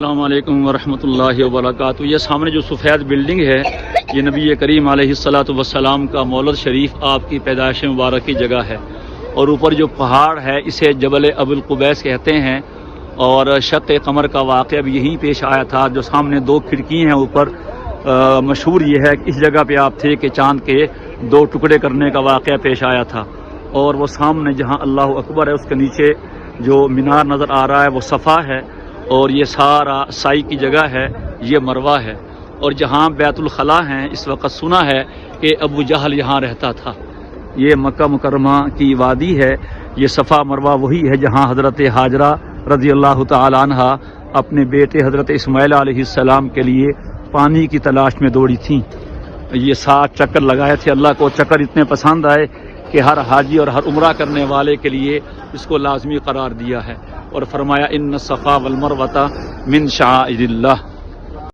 السلام علیکم ورحمۃ اللہ وبرکاتہ۔ یہ سامنے جو سفید بلڈنگ ہے یہ نبی کریم علیہ الصلوۃ والسلام کا مولد شریف آپ کی پیدائش مبارک کی جگہ ہے، اور اوپر جو پہاڑ ہے اسے جبل ابو القبیس کہتے ہیں، اور شق قمر کا واقعہ بھی یہیں پیش آیا تھا۔ جو سامنے دو کھڑکی ہیں اوپر، مشہور یہ ہے کہ اس جگہ پہ آپ تھے کہ چاند کے دو ٹکڑے کرنے کا واقعہ پیش آیا تھا، اور وہ سامنے جہاں اللہ اکبر ہے اس کے نیچے جو مینار نظر آ رہا ہے وہ صفا ہے، اور یہ سارا سائی کی جگہ ہے، یہ مروہ ہے، اور جہاں بیت الخلاء ہیں اس وقت سنا ہے کہ ابو جہل یہاں رہتا تھا۔ یہ مکہ مکرمہ کی وادی ہے، یہ صفا مروہ وہی ہے جہاں حضرت ہاجرہ رضی اللہ تعالی عنہ اپنے بیٹے حضرت اسماعیل علیہ السلام کے لیے پانی کی تلاش میں دوڑی تھیں۔ یہ 7 چکر لگائے تھے، اللہ کو چکر اتنے پسند آئے کہ ہر حاجی اور ہر عمرہ کرنے والے کے لیے اس کو لازمی قرار دیا ہے، اور فرمایا ان الصفا والمروہ من شعائر اللہ۔